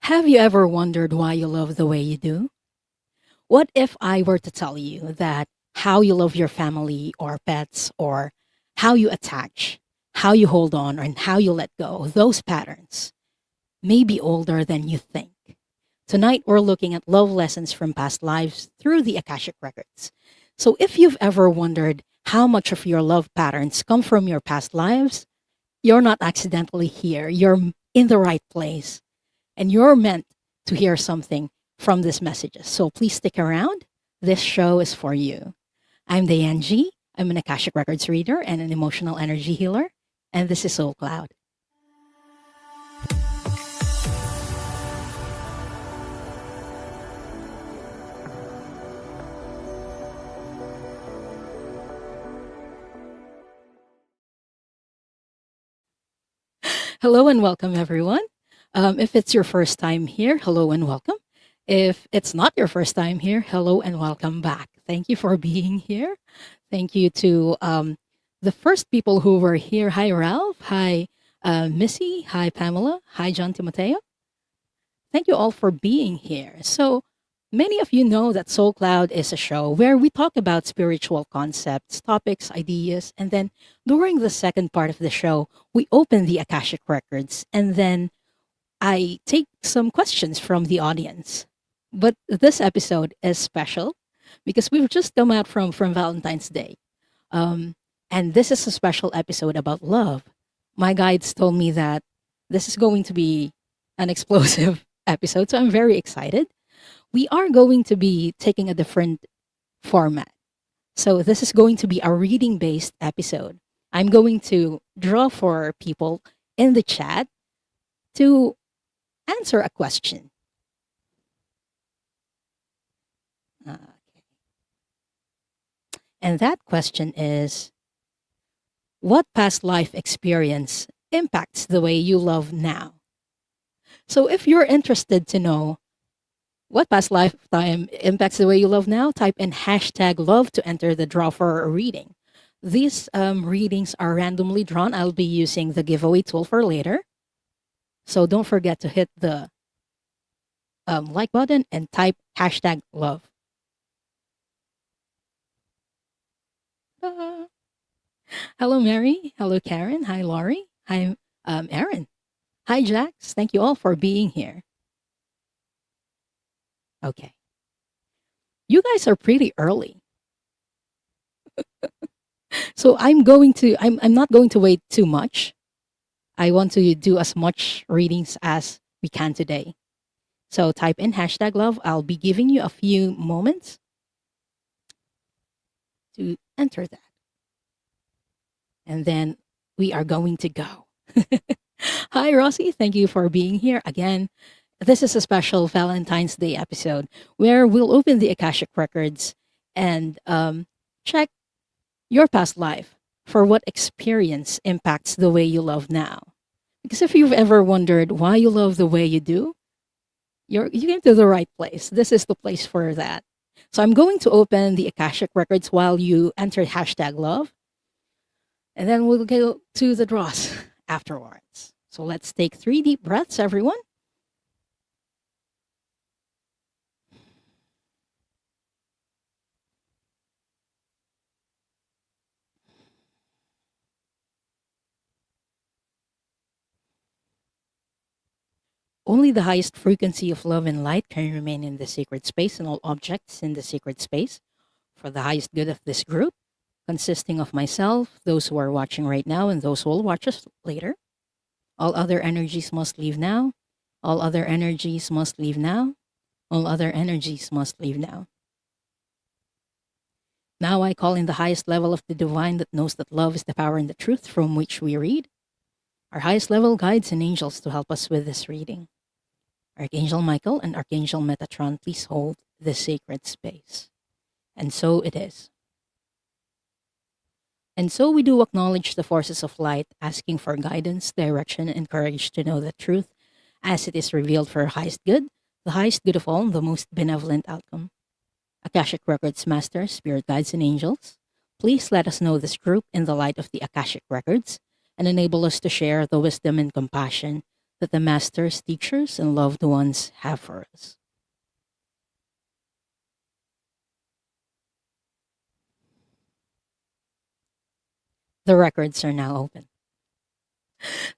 Have you ever wondered why you love the way you do? What if I were to tell you that how you love your family or pets or how you attach, how you hold on, and how you let go, those patterns may be older than you think. Tonight, we're looking at love lessons from past lives through the Akashic Records. So, if you've ever wondered how much of your love patterns come from your past lives, you're not accidentally here. You're in the right place, and you're meant to hear something from these messages. So, please stick around. This show is for you. I'm Diane G. I'm an Akashic Records reader and an emotional energy healer, and this is Soul Cloud. Hello and welcome, everyone. If it's your first time here, hello and welcome. If it's not your first time here, hello and welcome back. Thank you for being here. Thank you to the first people who were here. Hi, Ralph. Hi, Missy. Hi, Pamela. Hi, John Timoteo. Thank you all for being here. So, many of you know that Soul Cloud is a show where we talk about spiritual concepts, topics, ideas, and then during the second part of the show, we open the Akashic Records and then I take some questions from the audience. But this episode is special because we've just come out from Valentine's Day. Um, and this is a special episode about love. My guides told me that this is going to be an explosive episode, so I'm very excited. We are going to be taking a different format. So this is going to be a reading based episode. I'm going to draw for people in the chat to answer a question. Okay. And that question is, what past life experience impacts the way you love now? So if you're interested to know what past lifetime impacts the way you love now, type in hashtag love to enter the draw for a reading. These readings are randomly drawn. I'll be using the giveaway tool for later. So don't forget to hit the like button and type hashtag love. Ah. Hello, Mary. Hello, Karen. Hi, Laurie. Hi, Aaron. Hi, Jax. Thank you all for being here. Okay. You guys are pretty early. So I'm not going to wait too much. I want to do as much readings as we can today. So type in hashtag love. I'll be giving you a few moments to enter that. And then we are going to go. Hi, Rossi. Thank you for being here again. This is a special Valentine's Day episode where we'll open the Akashic Records and check your past life for what experience impacts the way you love now. Because if you've ever wondered why you love the way you do, you came to the right place. This is the place for that. So I'm going to open the Akashic Records while you enter hashtag love. And then we'll go to the draws afterwards. So let's take 3 deep breaths, everyone. Only the highest frequency of love and light can remain in the sacred space, and all objects in the sacred space for the highest good of this group, consisting of myself, those who are watching right now, and those who will watch us later. All other energies must leave now. All other energies must leave now. All other energies must leave now. Now I call in the highest level of the divine that knows that love is the power and the truth from which we read. Our highest level guides and angels to help us with this reading. Archangel Michael and Archangel Metatron, please hold this sacred space. And so it is. And so we do acknowledge the forces of light, asking for guidance, direction, and courage to know the truth as it is revealed for our highest good, the highest good of all, and the most benevolent outcome. Akashic Records Master, Spirit Guides, and Angels, please let us know this group in the light of the Akashic Records and enable us to share the wisdom and compassion that the masters, teachers, and loved ones have for us. The records are now open.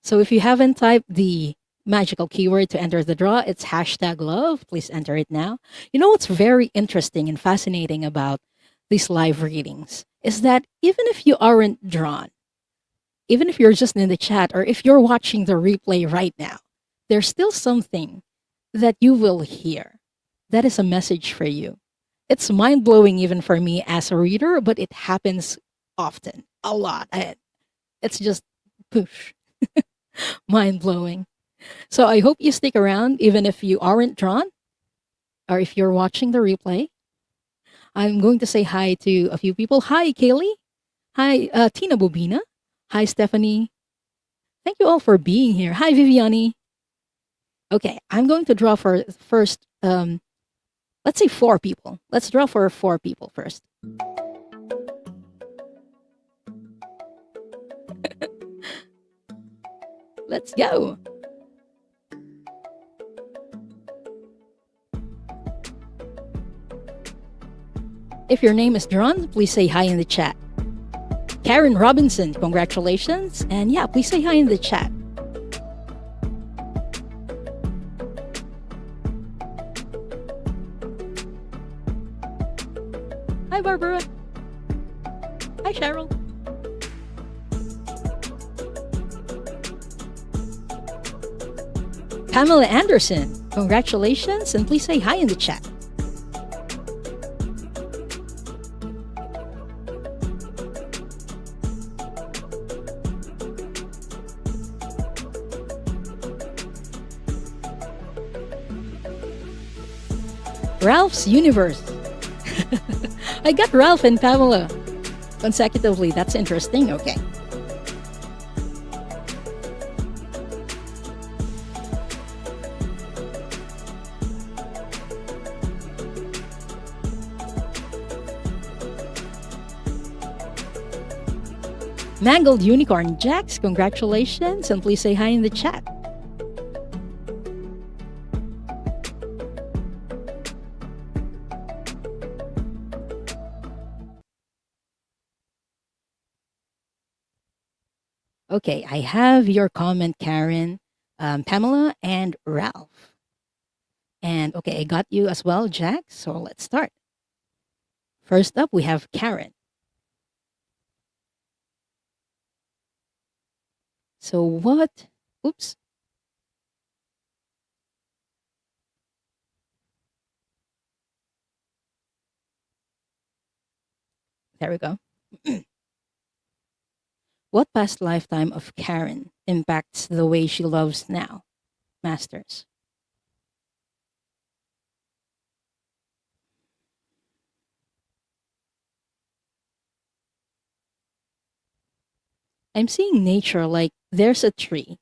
So if you haven't typed the magical keyword to enter the draw, it's hashtag love. Please enter it now. You know what's very interesting and fascinating about these live readings is that even if you aren't drawn, even if you're just in the chat or if you're watching the replay right now, there's still something that you will hear. That is a message for you. It's mind blowing even for me as a reader, but it happens often, a lot. It's just poof, mind blowing. So I hope you stick around, even if you aren't drawn or if you're watching the replay. I'm going to say hi to a few people. Hi, Kaylee. Hi, Tina Bobina. Hi, Stephanie. Thank you all for being here. Hi, Viviani. Okay, I'm going to draw for first, let's say 4 people. Let's draw for 4 people first. Let's go. If your name is drawn, please say hi in the chat. Karen Robinson, congratulations. And yeah, please say hi in the chat. Hi, Barbara. Hi, Cheryl. Pamela Anderson, congratulations. And please say hi in the chat. Ralph's Universe. I got Ralph and Pamela consecutively. That's interesting. Okay. Mangled Unicorn Jax, congratulations, and please say hi in the chat. Okay, I have your comment, Karen, Pamela, and Ralph. And okay, I got you as well, Jack. So let's start. First up, we have Karen. So what? Oops. There we go. What past lifetime of Karen impacts the way she loves now? Masters. I'm seeing nature like there's a tree,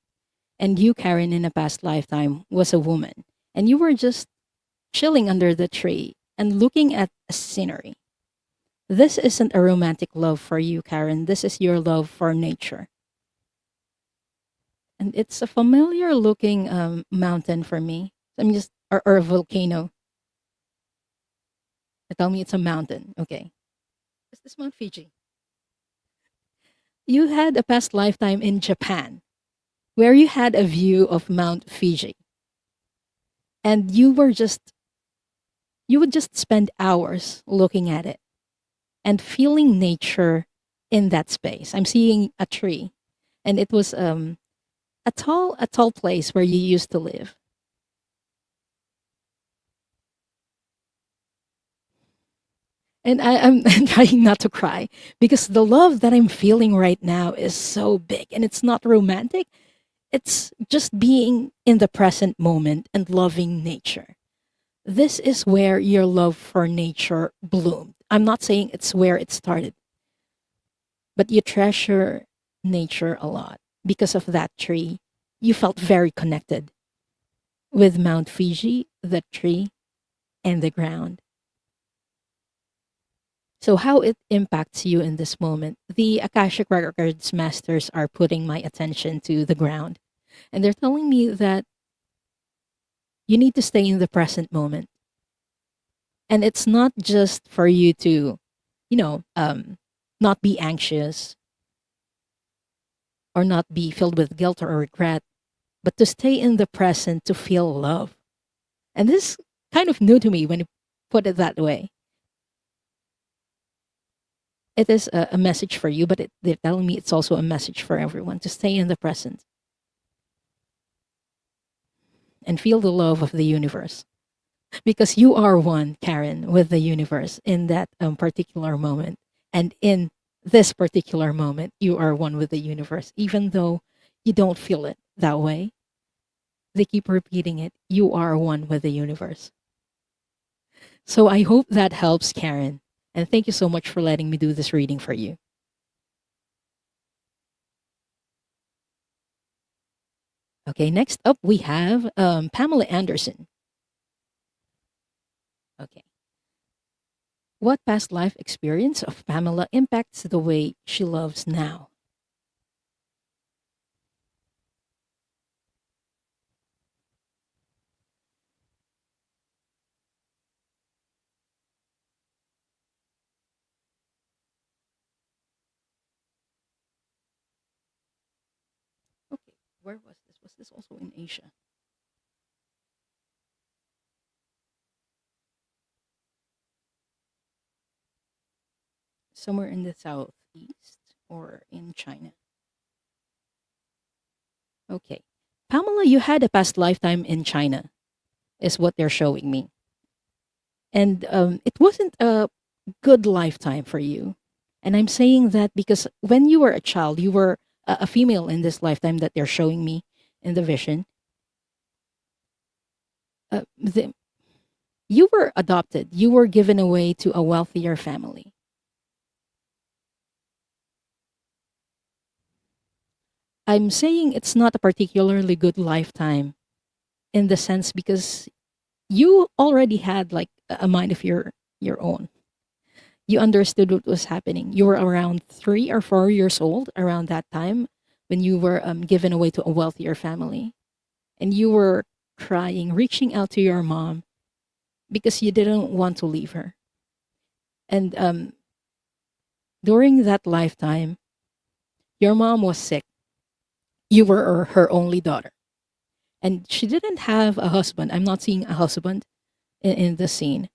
and you, Karen, in a past lifetime was a woman, and you were just chilling under the tree and looking at a scenery. This isn't a romantic love for you, Karen. This is your love for nature. And it's a familiar looking mountain for me. I'm just, or a volcano. Tell me it's a mountain. Okay. Is this Mount Fiji? You had a past lifetime in Japan where you had a view of Mount Fiji. And you would just spend hours looking at it and feeling nature in that space. I'm seeing a tree, and it was a tall place where you used to live. And I'm trying not to cry because the love that I'm feeling right now is so big, and it's not romantic. It's just being in the present moment and loving nature. This is where your love for nature bloomed. I'm not saying it's where it started, but you treasure nature a lot. Because of that tree, you felt very connected with Mount Fiji, the tree, and the ground. So, how it impacts you in this moment? The Akashic Records masters are putting my attention to the ground. And they're telling me that you need to stay in the present moment. And it's not just for you to, you know, not be anxious or not be filled with guilt or regret, but to stay in the present to feel love. And this is kind of new to me when you put it that way. It is a message for you, but they're telling me it's also a message for everyone to stay in the present and feel the love of the universe. Because you are one, Karen, with the universe in that particular moment. And in this particular moment, you are one with the universe, even though you don't feel it that way. They keep repeating it. You are one with the universe. So I hope that helps, Karen. And thank you so much for letting me do this reading for you. Okay, next up we have Pamela Anderson. Okay. What past life experience of Pamela impacts the way she loves now? Okay, where was this? Was this also in Asia? Somewhere in the southeast or in China? Okay. Pamela, you had a past lifetime in China, is what they're showing me. And it wasn't a good lifetime for you. And I'm saying that because when you were a child, you were a female in this lifetime that they're showing me in the vision. The, you were adopted, you were given away to a wealthier family. I'm saying it's not a particularly good lifetime in the sense because you already had like a mind of your own. You understood what was happening. You were around 3 or 4 years old around that time when you were given away to a wealthier family, and you were crying, reaching out to your mom because you didn't want to leave her. And during that lifetime, your mom was sick. You were her only daughter, and she didn't have a husband. I'm not seeing a husband in the scene.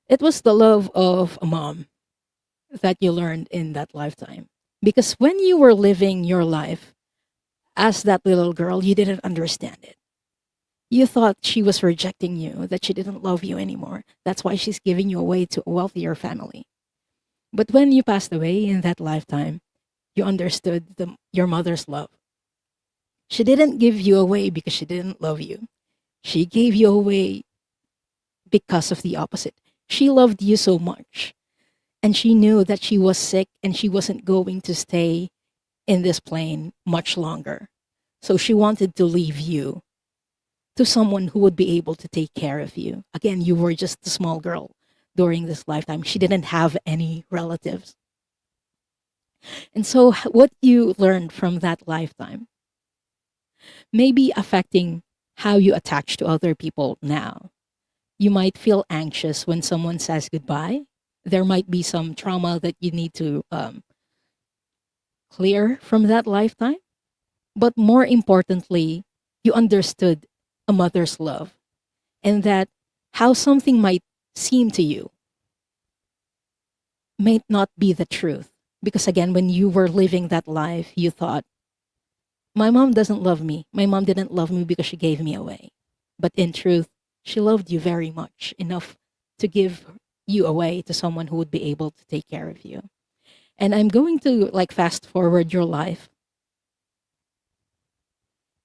It was the love of a mom that you learned in that lifetime. Because when you were living your life as that little girl, you didn't understand it. You thought she was rejecting you, that she didn't love you anymore. That's why she's giving you away to a wealthier family. But when you passed away in that lifetime, you understood your mother's love. She didn't give you away because she didn't love you. She gave you away because of the opposite. She loved you so much. And she knew that she was sick and she wasn't going to stay in this plane much longer. So she wanted to leave you to someone who would be able to take care of you. Again, you were just a small girl during this lifetime. She didn't have any relatives. And so, what you learned from that lifetime may be affecting how you attach to other people now. You might feel anxious when someone says goodbye. There might be some trauma that you need to clear from that lifetime. But more importantly, you understood a mother's love, and that how something might seem to you may not be the truth. Because again, when you were living that life, you thought, my mom doesn't love me. My mom didn't love me because she gave me away. But in truth, she loved you very much, enough to give you away to someone who would be able to take care of you. And I'm going to like fast forward your life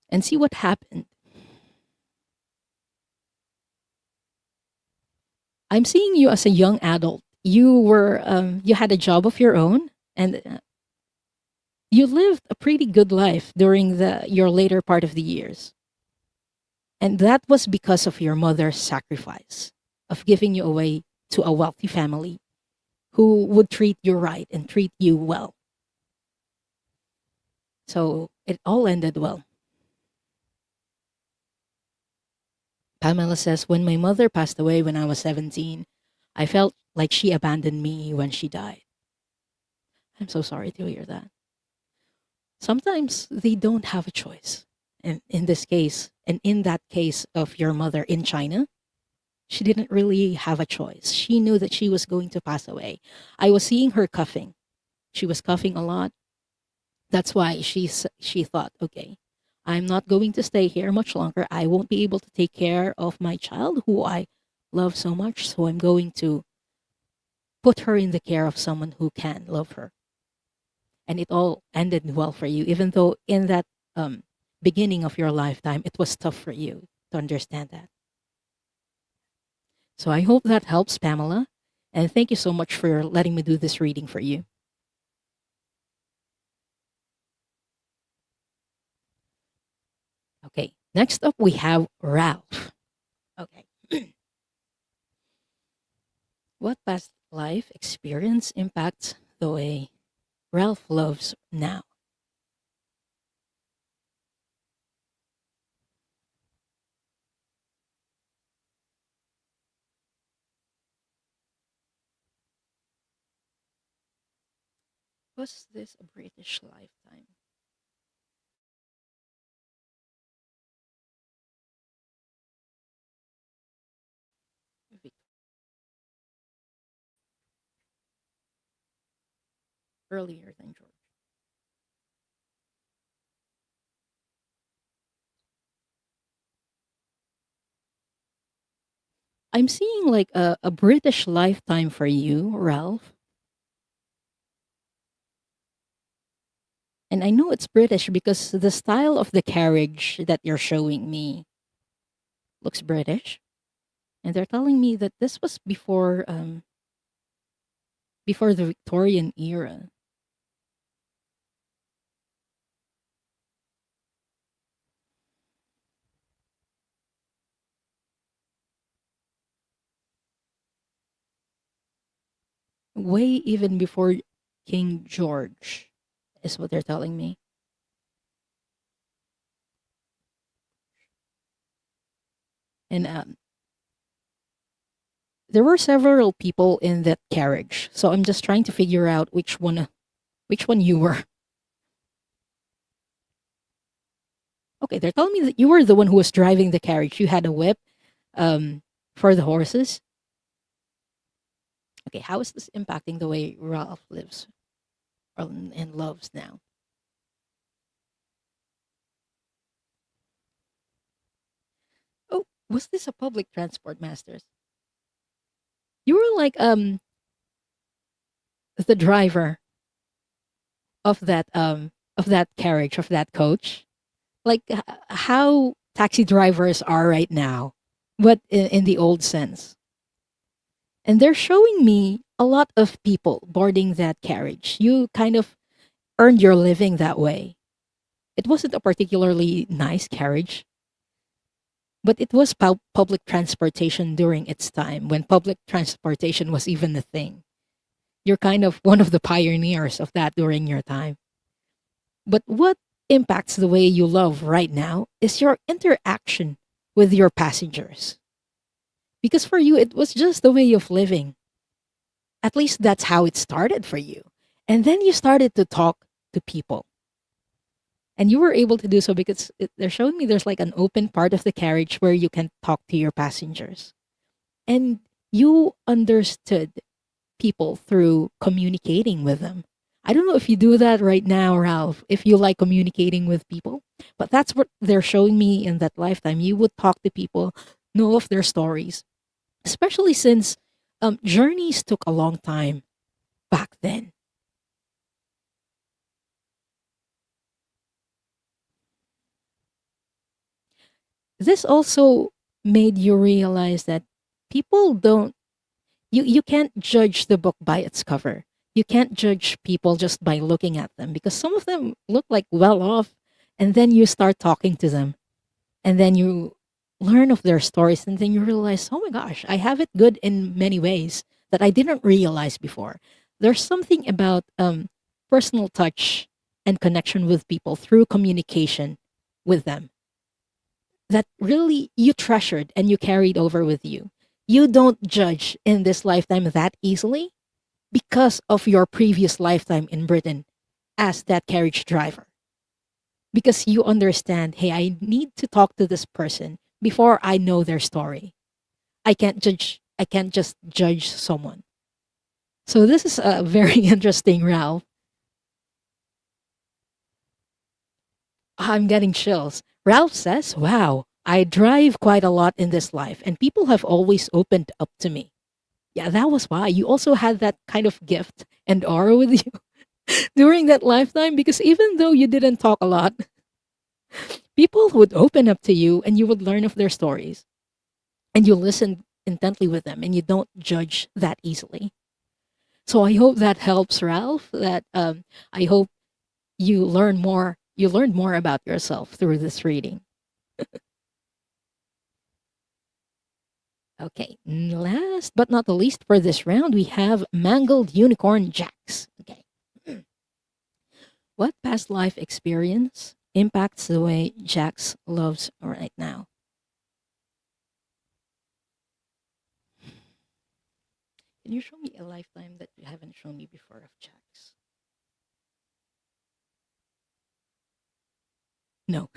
and see what happened. I'm seeing you as a young adult. You had a job of your own, and you lived a pretty good life during your later part of the years. And that was because of your mother's sacrifice of giving you away to a wealthy family who would treat you right and treat you well. So it all ended well. Pamela says, when my mother passed away when I was 17, I felt like she abandoned me when she died. I'm so sorry to hear that. Sometimes they don't have a choice. And in this case, and in that case of your mother in China, she didn't really have a choice. She knew that she was going to pass away. I was seeing her coughing. She was coughing a lot. That's why she thought, okay, I'm not going to stay here much longer. I won't be able to take care of my child who I love so much. So I'm going to put her in the care of someone who can love her. And it all ended well for you, even though in that beginning of your lifetime, it was tough for you to understand that. So I hope that helps, Pamela. And thank you so much for letting me do this reading for you. Okay, next up we have Ralph. Okay. What past life experience impacts the way Ralph loves now? Was this a British lifetime? Vic- Earlier than George. I'm seeing like a British lifetime for you, Ralph. And I know it's British because the style of the carriage that you're showing me looks British. And they're telling me that this was before the Victorian era. Way even before King George is what they're telling me. And there were several people in that carriage. So I'm just trying to figure out which one you were. Okay, they're telling me that you were the one who was driving the carriage. You had a whip for the horses. Okay, how is this impacting the way Ralph lives and loves now? Oh, was this a public transport, Masters? You were like the driver of that carriage, of that coach. Like how taxi drivers are right now, but in the old sense. And they're showing me a lot of people boarding that carriage. You kind of earned your living that way. It wasn't a particularly nice carriage, but it was public transportation during its time when public transportation was even a thing. You're kind of one of the pioneers of that during your time. But what impacts the way you love right now is your interaction with your passengers. Because for you, it was just the way of living. At least that's how it started for you. And then you started to talk to people. And you were able to do so because they're showing me there's like an open part of the carriage where you can talk to your passengers. And you understood people through communicating with them. I don't know if you do that right now, Ralph, if you like communicating with people, but that's what they're showing me in that lifetime. You would talk to people, know of their stories, especially since journeys took a long time back then. This also made you realize that people don't you can't judge the book by its cover. You can't judge people just by looking at them because some of them look like well off and then you start talking to them and then you learn of their stories and then you realize, "Oh my gosh, I have it good in many ways that I didn't realize before." There's something about personal touch and connection with people through communication with them that really you treasured and you carried over with you. You don't judge in this lifetime that easily because of your previous lifetime in Britain as that carriage driver. Because you understand, hey, I need to talk to this person before I know their story. I can't just judge someone. So this is a very interesting, Ralph. I'm getting chills. Ralph says, wow, I drive quite a lot in this life, and people have always opened up to me. Yeah, that was why. You also had that kind of gift and aura with you during that lifetime, because even though you didn't talk a lot, people would open up to you and you would learn of their stories and you listen intently with them and you don't judge that easily. So I hope that helps, Ralph. That I hope you learn more. You learned more about yourself through this reading. Okay, last but not the least for this round, we have Mangled Unicorn Jax. Okay. What past life experience impacts the way Jax loves right now? Can you show me a lifetime that you haven't shown me before of Jax? No.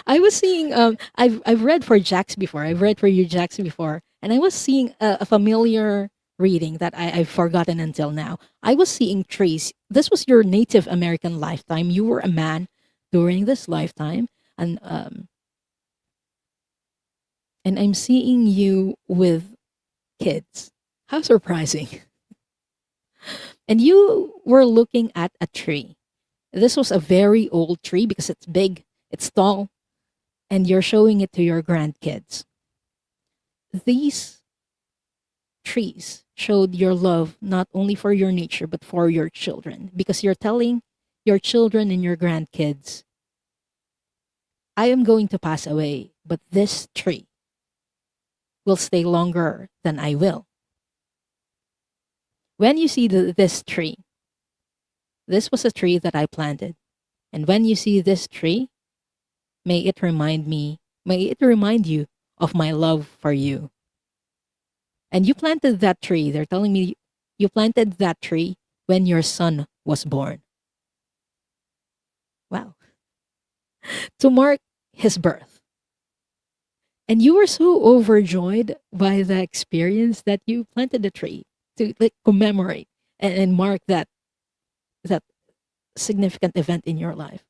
I was seeing I've read for Jax before. I've read for you Jax before, and I was seeing a familiar reading that I've forgotten until now. I was seeing trees. This was your Native American lifetime. You were a man during this lifetime, and I'm seeing you with kids. How surprising. And you were looking at a tree. This was a very old tree because it's big, it's tall, and you're showing it to your grandkids. These trees showed your love not only for your nature but for your children, because you're telling your children and your grandkids, I am going to pass away, but this tree will stay longer than I will. When you see this tree, this was a tree that I planted. And when you see this tree, may it remind you of my love for you. And you planted that tree. They're telling me you planted that tree when your son was born. Wow. To mark his birth. And you were so overjoyed by the experience that you planted the tree to like commemorate and mark that significant event in your life.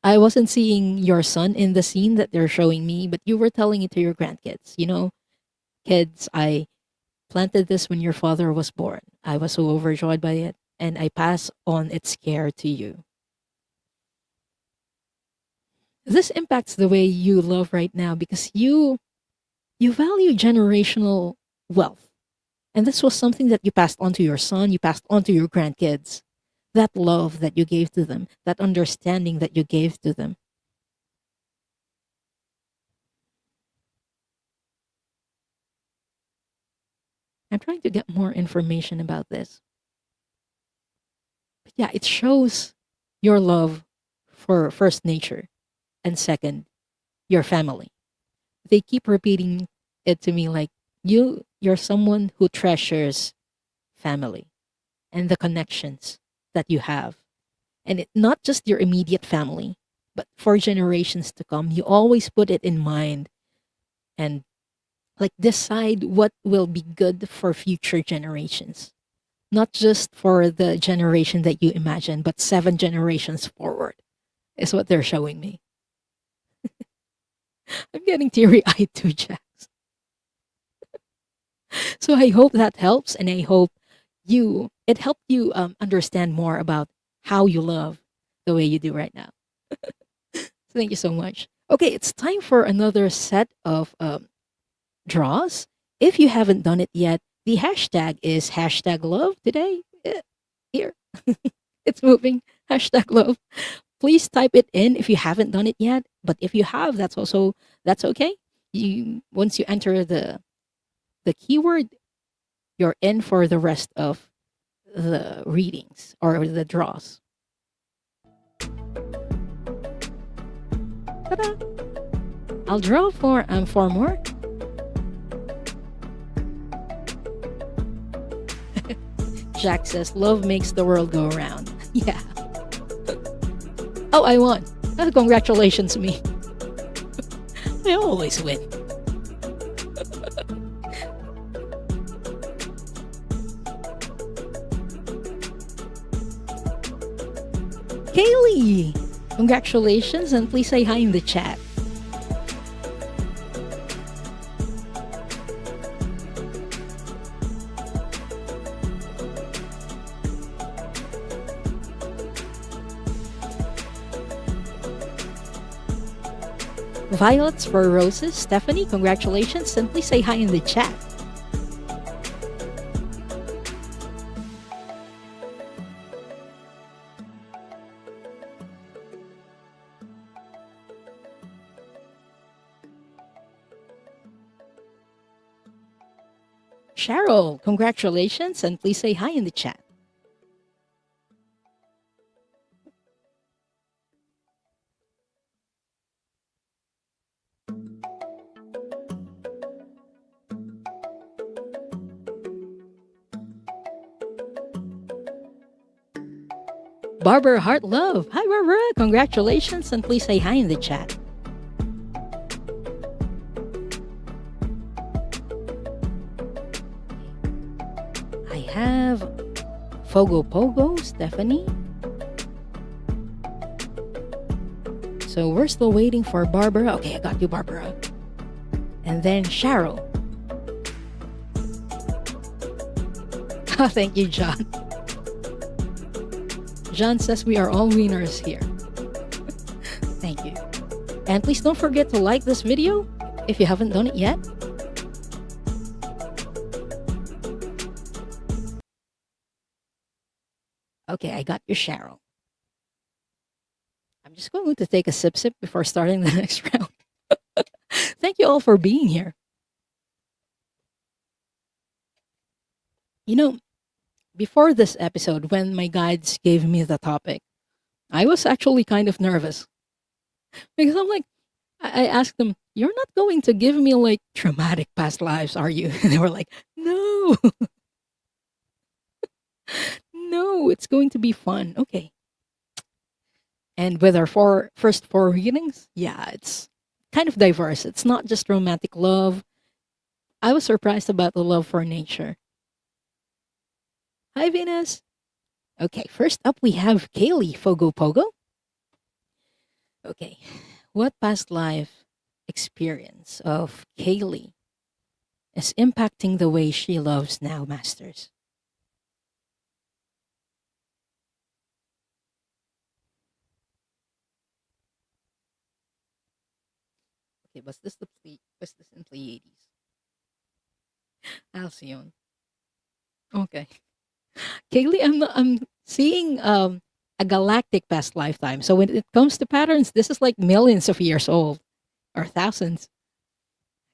I wasn't seeing your son in the scene that they're showing me, but you were telling it to your grandkids. You know, kids, I planted this when your father was born. I was so overjoyed by it, and I pass on its care to you. This impacts the way you love right now because you value generational wealth. And this was something that you passed on to your son, you passed on to your grandkids. That love that you gave to them, that understanding that you gave to them. I'm trying to get more information about this. But yeah, it shows your love for first nature and second, your family. They keep repeating it to me like you're someone who treasures family and the connections that you have. And not just your immediate family, but for generations to come. You always put it in mind and like decide what will be good for future generations. Not just for the generation that you imagine, but 7 generations forward is what they're showing me. I'm getting teary eyed too, Jax. So I hope that helps, and I hope it helped you understand more about how you love the way you do right now. Thank you so much. Okay, it's time for another set of draws. If you haven't done it yet, the hashtag is hashtag love today. Here, it's moving. Hashtag love. Please type it in if you haven't done it yet. But if you have, that's okay. Once you enter the keyword, you're in for the rest of the readings or the draws. Ta-da! I'll draw for four more. Jack says, love makes the world go around. Yeah. Oh, I won. Congratulations, me. I always win. Kaylee! Congratulations, and please say hi in the chat. Violets for roses. Stephanie, congratulations. Simply say hi in the chat. Cheryl, congratulations. And please say hi in the chat. Barbara Heartlove. Hi, Barbara. Congratulations. And please say hi in the chat. I have Fogo Pogo, Stephanie. So we're still waiting for Barbara. Okay, I got you, Barbara. And then Cheryl. Oh, thank you, John. John says we are all winners here. Thank you. And please don't forget to like this video if you haven't done it yet. Okay, I got you, Cheryl. I'm just going to take a sip before starting the next round. Thank you all for being here. You know, before this episode, when my guides gave me the topic, I was actually kind of nervous. Because I'm like, I asked them, you're not going to give me like traumatic past lives, are you? And they were like, no. No, it's going to be fun. Okay. And with our first four readings, yeah, it's kind of diverse. It's not just romantic love. I was surprised about the love for nature. Hi, Venus. Okay, first up we have Kaylee Fogo Pogo. Okay, what past life experience of Kaylee is impacting the way she loves now, Masters? Okay, was this in Pleiades? Alcyone. Okay. Kaylee, I'm seeing a galactic past lifetime. So when it comes to patterns, this is like millions of years old or thousands.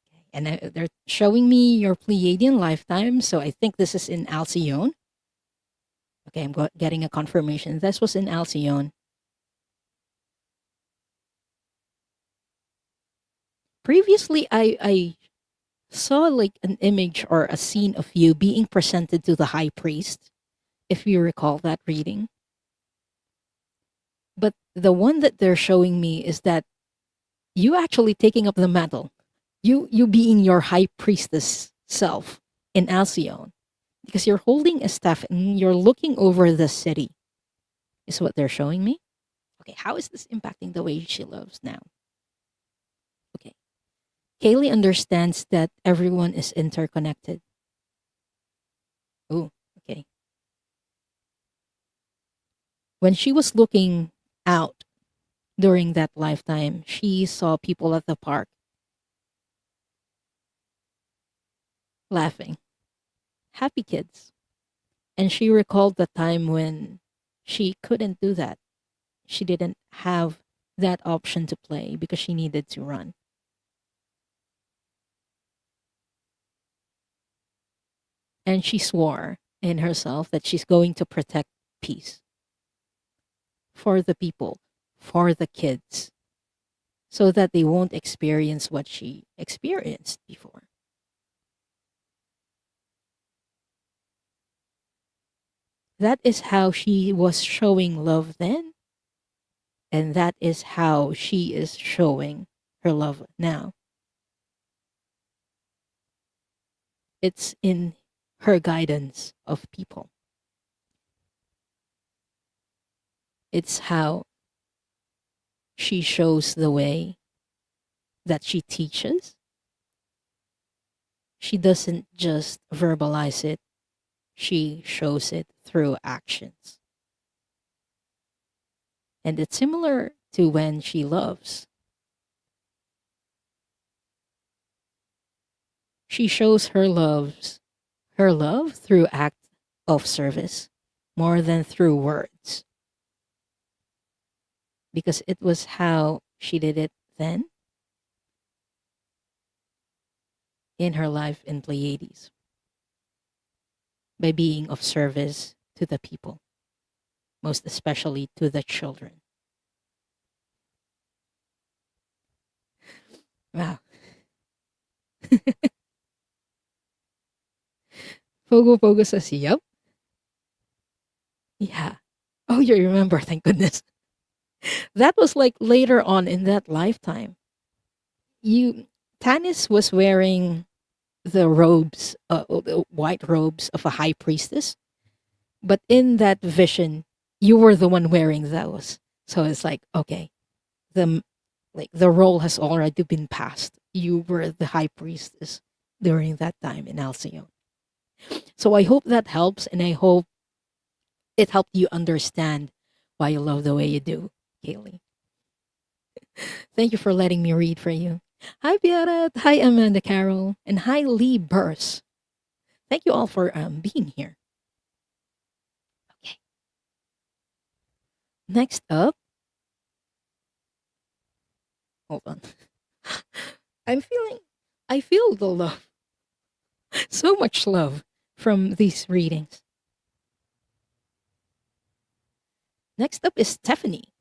Okay. And they're showing me your Pleiadian lifetime. So I think this is in Alcyone. Okay, I'm getting a confirmation. This was in Alcyone. Previously, I saw like an image or a scene of you being presented to the high priest, if you recall that reading. But the one that they're showing me is that you actually taking up the mantle, you being your high priestess self in Alcyone, because you're holding a staff and you're looking over the city, is what they're showing me. Okay, how is this impacting the way she loves now? Okay. Kaylee understands that everyone is interconnected. Oh, okay. When she was looking out during that lifetime, she saw people at the park laughing, happy kids. And she recalled the time when she couldn't do that. She didn't have that option to play because she needed to run. And she swore in herself that she's going to protect peace for the people, for the kids, so that they won't experience what she experienced before. That is how she was showing love then, and that is how she is showing her love now. It's in her guidance of people. It's how she shows the way that she teaches. She doesn't just verbalize it, she shows it through actions. And it's similar to when she loves. She shows her love through act of service more than through words. Because it was how she did it then in her life in Pleiades, by being of service to the people, most especially to the children. Wow. Pogo Pogo says, yep. Yeah. Oh, you remember, thank goodness. That was like later on in that lifetime. Tanis was wearing the robes, the white robes of a high priestess. But in that vision, you were the one wearing those. So it's like, okay, the role has already been passed. You were the high priestess during that time in Alcyon. So I hope that helps, and I hope it helped you understand why you love the way you do, Kaylee. Thank you for letting me read for you. Hi, Beata. Hi, Amanda Carroll. And hi, Lee Burse. Thank you all for being here. Okay. Next up, hold on. I feel the love. So much love from these readings. Next up is Stephanie.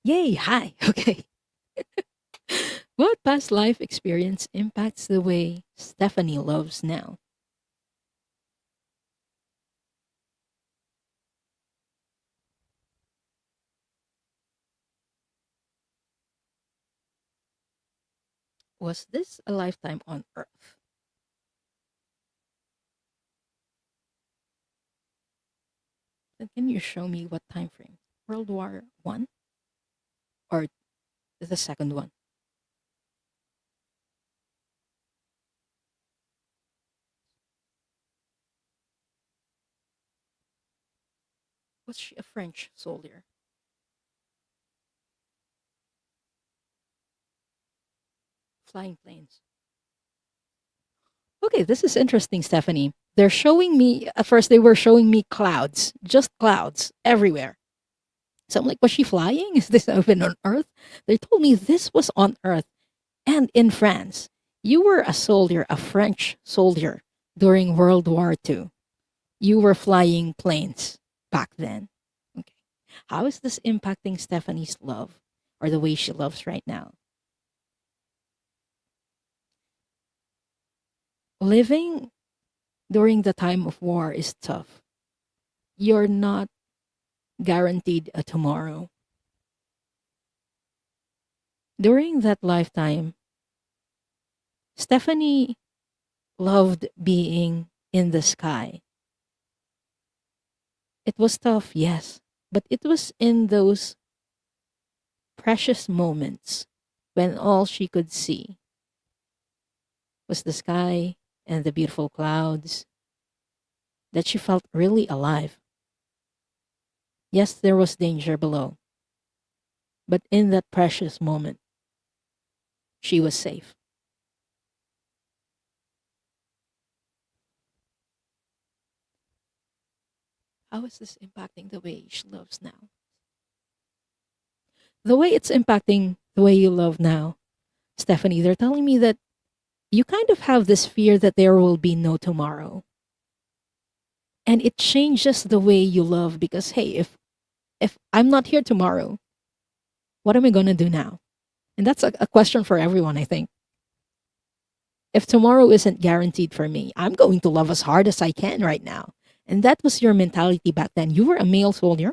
Yay, hi. Okay. What past life experience impacts the way Stephanie loves now? Was this a lifetime on Earth? Then can you show me what time frame? World War One or the second one? Was she a French soldier? Flying planes. Okay, this is interesting, Stephanie. They're showing me, at first, they were showing me clouds, just clouds everywhere. So I'm like, was she flying? Is this even on Earth? They told me this was on Earth and in France. You were a soldier, a French soldier during World War II. You were flying planes back then. Okay. How is this impacting Stephanie's love or the way she loves right now? Living during the time of war is tough. You're not guaranteed a tomorrow. During that lifetime, Stephanie loved being in the sky. It was tough, yes, but it was in those precious moments when all she could see was the sky and the beautiful clouds that she felt really alive. Yes, there was danger below, but in that precious moment, she was safe. How is this impacting the way she loves now? The way it's impacting the way you love now, Stephanie, they're telling me that you kind of have this fear that there will be no tomorrow. And it changes the way you love because, hey, if I'm not here tomorrow, what am I going to do now? And that's a question for everyone, I think. If tomorrow isn't guaranteed for me, I'm going to love as hard as I can right now. And that was your mentality back then. You were a male soldier,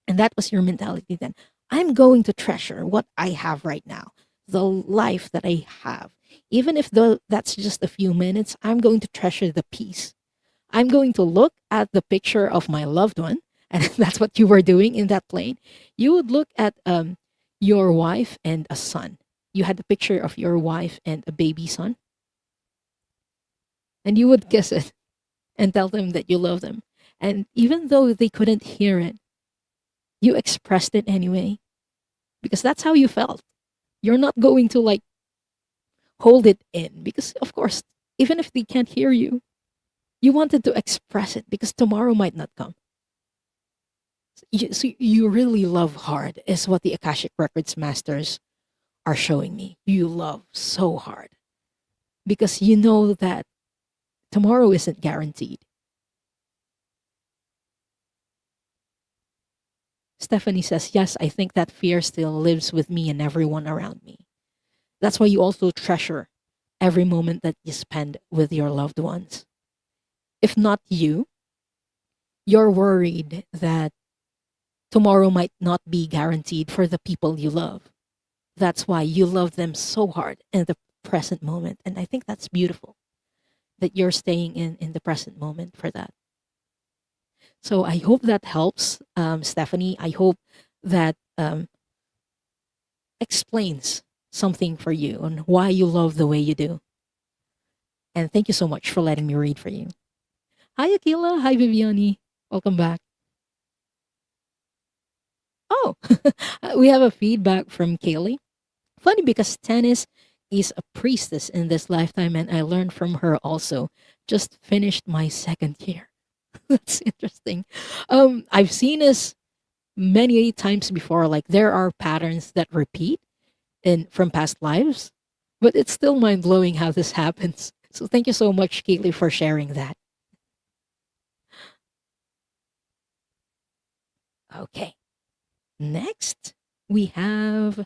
and that was your mentality then. I'm going to treasure what I have right now, the life that I have. Even if that's just a few minutes, I'm going to treasure the peace. I'm going to look at the picture of my loved one, and that's what you were doing in that plane. You would look at your wife and a son. You had the picture of your wife and a baby son, and you would kiss it and tell them that you love them. And even though they couldn't hear it, you expressed it anyway because that's how you felt. You're not going to like hold it in because, of course, even if they can't hear you, you wanted to express it because tomorrow might not come. So you really love hard, is what the Akashic Records masters are showing me. You love so hard because you know that tomorrow isn't guaranteed. Stephanie says, yes, I think that fear still lives with me and everyone around me. That's why you also treasure every moment that you spend with your loved ones. If not you, you're worried that tomorrow might not be guaranteed for the people you love. That's why you love them so hard in the present moment. And I think that's beautiful that you're staying in the present moment for that. So I hope that helps, Stephanie. I hope that explains something for you on why you love the way you do. And thank you so much for letting me read for you. Hi, Akila. Hi, Viviani. Welcome back. Oh, we have a feedback from Kaylee. Funny because tennis is a priestess in this lifetime, and I learned from her also. Just finished my second year. That's interesting. I've seen this many times before. Like there are patterns that repeat in from past lives, but it's still mind blowing how this happens. So thank you so much, Kaylee, for sharing that. Okay. Next, we have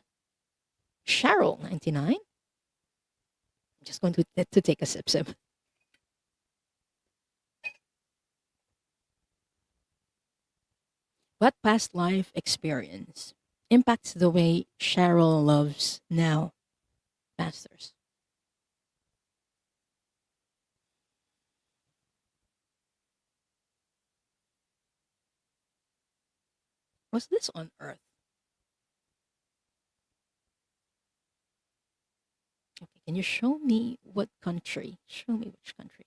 Cheryl 99. I'm just going to take a sip. What past life experience impacts the way Cheryl loves now, masters? Was this on Earth? Okay, can you show me what country? Show me which country.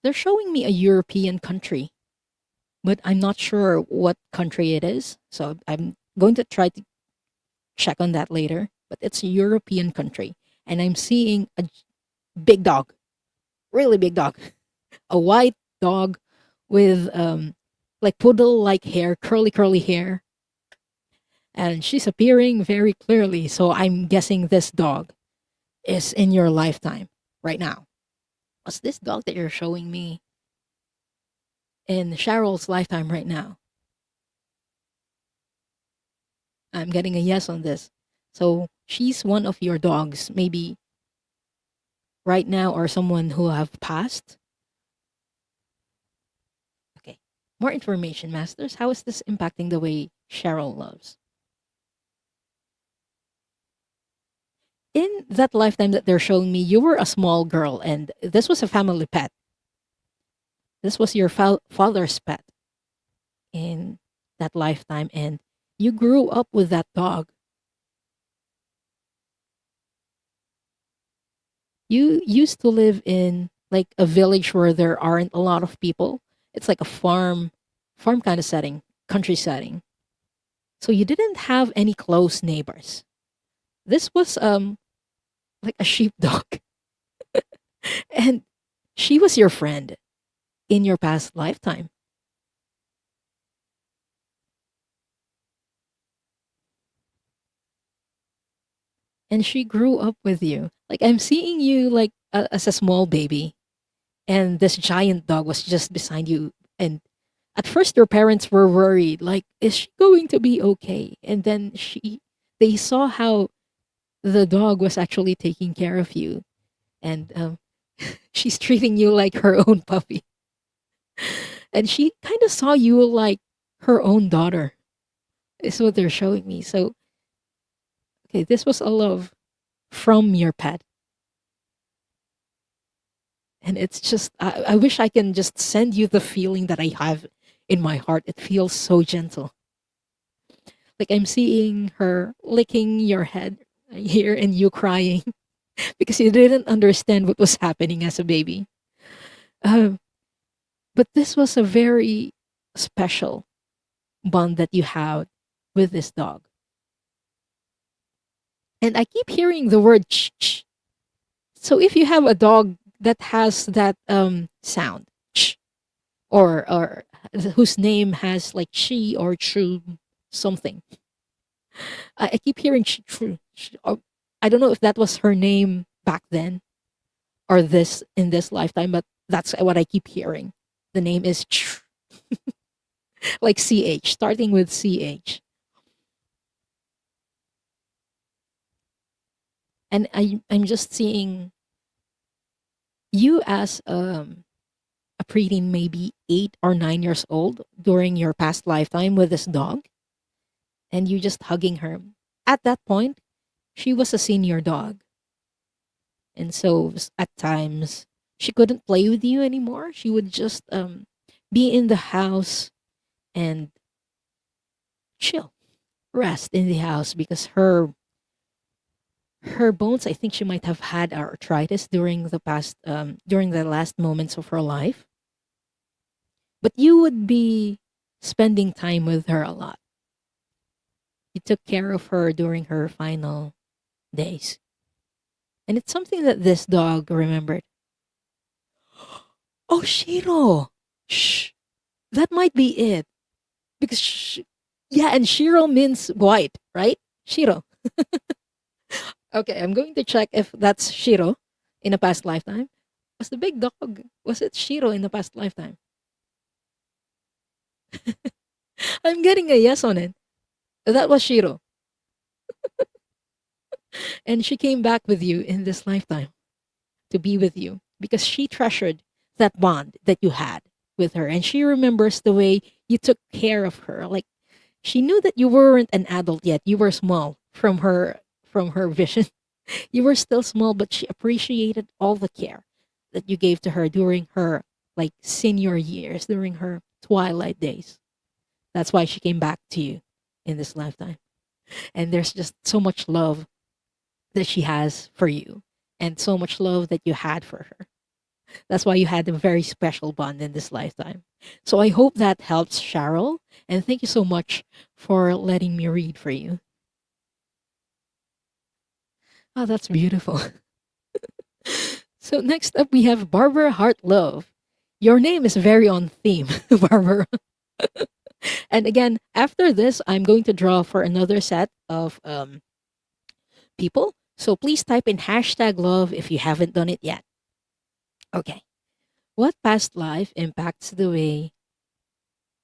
They're showing me a European country, but I'm not sure what country it is. So I'm going to try to check on that later. But it's a European country, and I'm seeing a big dog, really big dog, a white dog with like poodle like hair, curly hair, and she's appearing very clearly. So I'm guessing this dog is in your lifetime right now. What's this dog that you're showing me in Cheryl's lifetime right now? I'm getting a yes on this. So she's one of your dogs, maybe right now, or someone who have passed. Okay. More information, masters. How is this impacting the way Cheryl loves? In that lifetime that they're showing me, you were a small girl, and this was a family pet. This was your father's pet in that lifetime, and you grew up with that dog. You used to live in like a village where there aren't a lot of people. It's like a farm kind of setting, country setting. So you didn't have any close neighbors. This was like a sheepdog, and she was your friend in your past lifetime, and she grew up with you. Like I'm seeing you like as a small baby, and this giant dog was just beside you. And at first, your parents were worried, like, is she going to be okay? And then they saw how the dog was actually taking care of you, and she's treating you like her own puppy. And she kind of saw you like her own daughter, is what they're showing me. So, okay, this was a love from your pet. And it's just, I wish I can just send you the feeling that I have in my heart. It feels so gentle. Like I'm seeing her licking your head here and you crying because you didn't understand what was happening as a baby. Um, but this was a very special bond that you had with this dog. And I keep hearing the word ch ch. So if you have a dog that has that sound, ch, or whose name has like she or true something, I keep hearing true. Or I don't know if that was her name back then or this in this lifetime, but that's what I keep hearing. The name is like CH, starting with CH. And I'm just seeing you as a preteen, maybe 8 or 9 years old during your past lifetime with this dog, and you just hugging her. At that point, she was a senior dog. And so at times she couldn't play with you anymore. She would just be in the house and chill, rest in the house because her bones, I think she might have had arthritis during the past during the last moments of her life. But you would be spending time with her a lot. You took care of her during her final days. And it's something that this dog remembered. Oh, Shiro. Shh. That might be it. Because, yeah, and Shiro means white, right? Shiro. Okay, I'm going to check if that's Shiro in a past lifetime. Was the big dog, was it Shiro in the past lifetime? I'm getting a yes on it. That was Shiro. And she came back with you in this lifetime to be with you because she treasured that bond that you had with her. And she remembers the way you took care of her. Like she knew that you weren't an adult yet. You were small from her vision. You were still small, but she appreciated all the care that you gave to her during her like senior years, during her twilight days. That's why she came back to you in this lifetime. And there's just so much love that she has for you and so much love that you had for her. That's why you had a very special bond in this lifetime. So I hope that helps, Cheryl. And thank you so much for letting me read for you. Oh, that's beautiful. So next up, we have Barbara Hartlove. Your name is very on theme, Barbara. And again, after this, I'm going to draw for another set of people. So please type in hashtag love if you haven't done it yet. Okay. What past life impacts the way,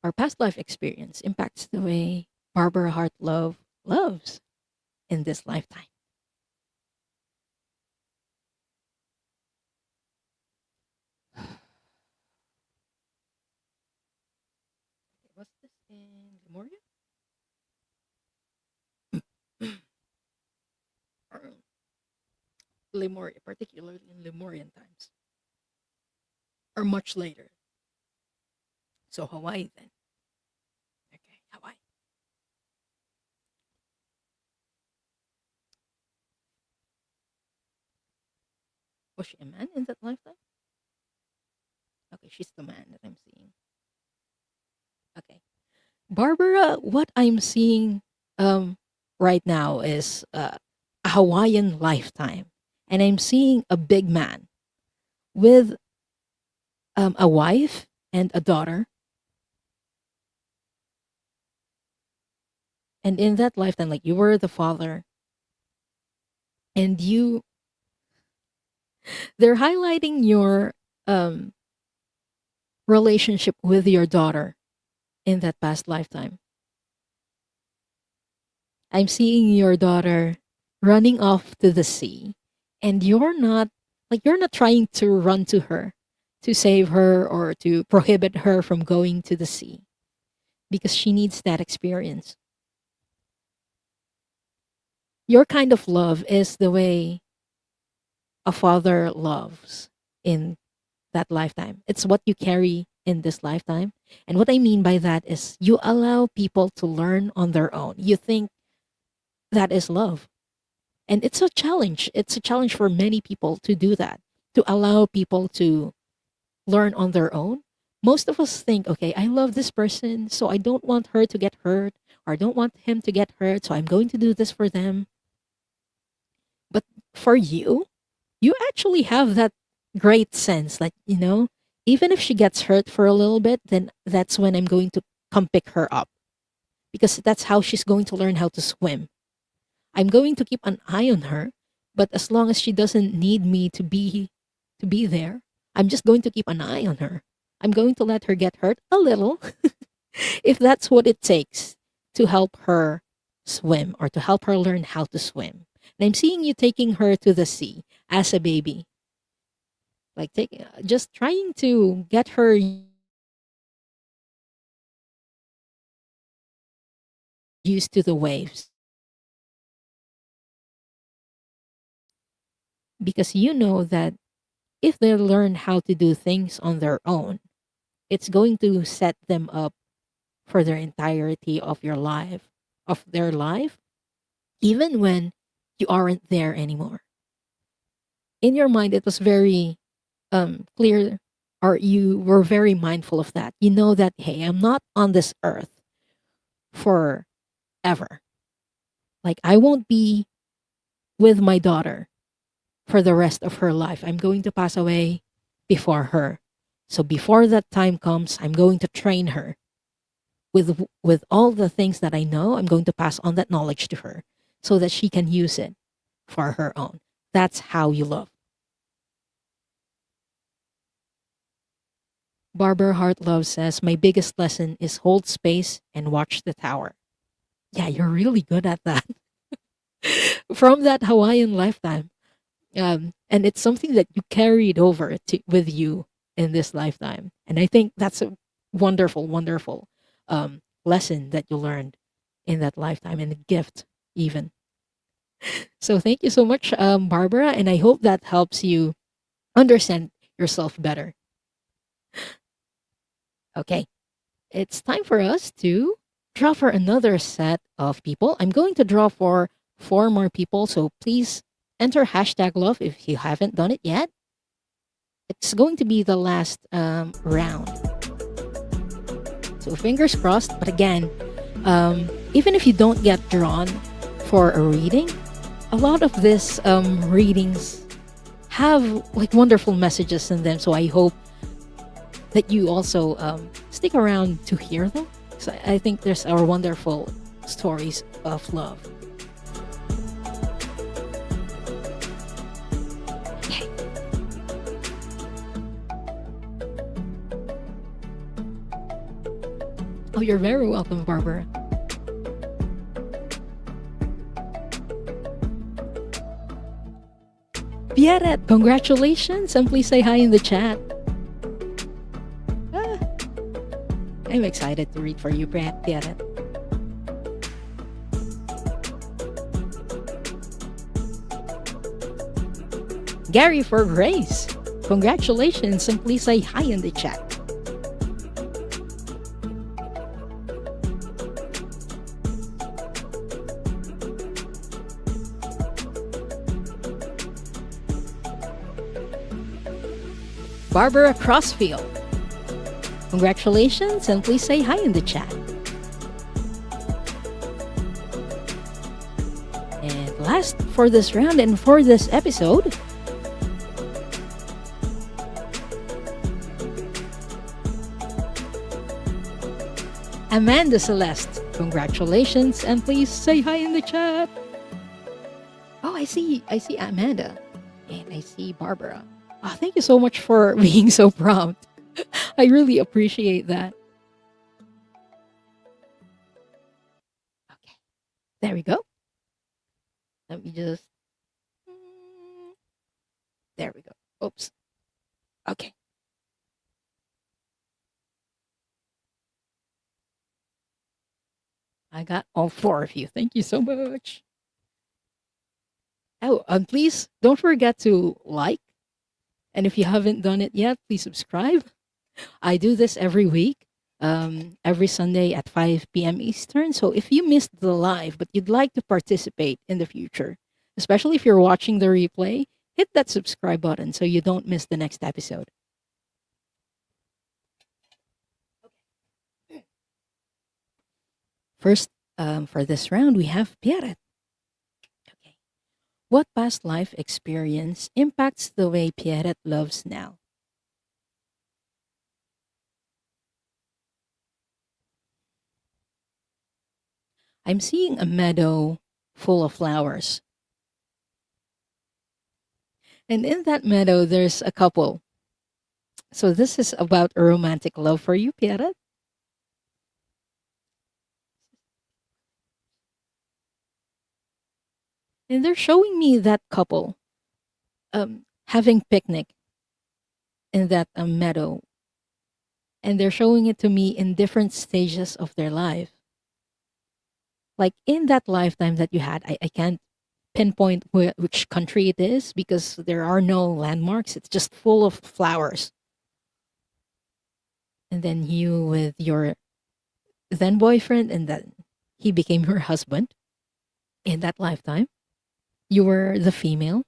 or past life experience impacts the way Barbara Hartlove loves in this lifetime? Was this in Lemuria? Lemuria, particularly in Lemurian times, or much later. So Hawaii then. Okay, Hawaii. Was she a man in that lifetime? Okay, she's the man that I'm seeing. Okay. Barbara, what I'm seeing right now is a a Hawaiian lifetime, and I'm seeing a big man with a wife and a daughter. And in that lifetime, like you were the father, and they're highlighting your um, relationship with your daughter in that past lifetime. I'm seeing your daughter running off to the sea, and you're not trying to run to her to save her or to prohibit her from going to the sea because she needs that experience. Your kind of love is the way a father loves in that lifetime. It's what you carry in this lifetime. And what I mean by that is you allow people to learn on their own. You think that is love. And it's a challenge. It's a challenge for many people to do that, to allow people to learn on their own. Most of us think, okay, I love this person, so I don't want her to get hurt, or I don't want him to get hurt, so I'm going to do this for them. But for you actually have that great sense, like, even if she gets hurt for a little bit, then that's when I'm going to come pick her up because that's how she's going to learn how to swim. I'm going to keep an eye on her, but as long as she doesn't need me to be there, I'm just going to keep an eye on her. I'm going to let her get hurt a little if that's what it takes to help her swim or to help her learn how to swim. And I'm seeing you taking her to the sea as a baby. Like just trying to get her used to the waves. Because you know that if they learn how to do things on their own, it's going to set them up for their entirety of their life, even when you aren't there anymore. In your mind, it was very clear, or you were very mindful of that. You know that, hey, I'm not on this earth forever. Like, I won't be with my daughter for the rest of her life. I'm going to pass away before her. So before that time comes, I'm going to train her with all the things that I know. I'm going to pass on that knowledge to her so that she can use it for her own. That's how you love. Barbara Hartlove says, my biggest lesson is hold space and watch the tower. Yeah, you're really good at that. From that Hawaiian lifetime. And it's something that you carried over with you in this lifetime. And I think that's a wonderful, wonderful lesson that you learned in that lifetime, and a gift even. So thank you so much, Barbara. And I hope that helps you understand yourself better. Okay, it's time for us to draw for another set of people. I'm going to draw for 4 more people, so please enter hashtag love if you haven't done it yet. It's going to be the last round. So fingers crossed, but again, even if you don't get drawn for a reading, a lot of these readings have like wonderful messages in them, so I hope that you also stick around to hear them. So I think there's our wonderful stories of love. Okay. Oh, you're very welcome, Barbara. Pierrette, congratulations, and please say hi in the chat. I'm excited to read for you, Pierrette. Gary for Grace, congratulations, and please say hi in the chat. Barbara Crossfield, congratulations, and please say hi in the chat. And guest for this round and for this episode. Amanda Celeste. Congratulations, and please say hi in the chat. Oh, I see Amanda. And I see Barbara. Oh, thank you so much for being so prompt. I really appreciate that. Okay. There we go. Let me just. There we go. Oops. Okay. I got all four of you. Thank you so much. Oh, and please don't forget to like. And if you haven't done it yet, please subscribe. I do this every week, every Sunday at 5 p.m. Eastern. So if you missed the live, but you'd like to participate in the future, especially if you're watching the replay, hit that subscribe button so you don't miss the next episode. First, for this round, we have Pierre. Okay. What past life experience impacts the way Pierre loves now? I'm seeing a meadow full of flowers. And in that meadow, there's a couple. So this is about a romantic love for you, Pierre. And they're showing me that couple having picnic in that meadow. And they're showing it to me in different stages of their life. Like in that lifetime that you had, I can't pinpoint which country it is because there are no landmarks. It's just full of flowers. And then you with your then boyfriend, and then he became your husband in that lifetime. You were the female.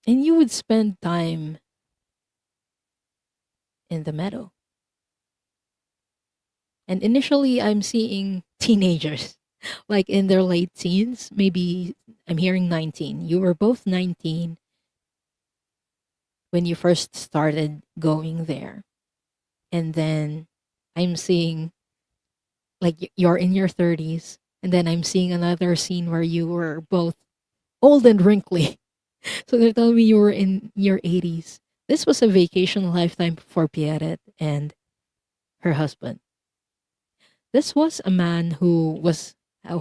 And you would spend time in the meadow. And initially, I'm seeing teenagers, like in their late teens. Maybe I'm hearing 19. You were both 19 when you first started going there. And then I'm seeing, like, you're in your 30s. And then I'm seeing another scene where you were both old and wrinkly. So they're telling me you were in your 80s. This was a vacation lifetime for Pierrette and her husband. This was a man who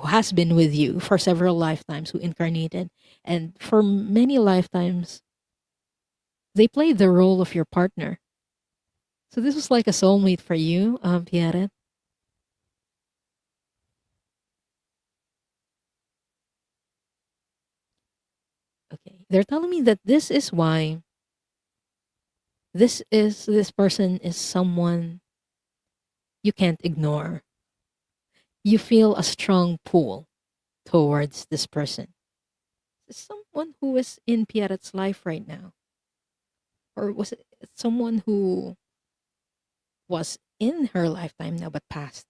has been with you for several lifetimes, who incarnated, and for many lifetimes, they played the role of your partner. So this was like a soulmate for you, Pierrette. Okay, they're telling me that this is why this person is someone you can't ignore. You feel a strong pull towards this person. Is someone who is in Pierrette's life right now? Or was it someone who was in her lifetime now but passed?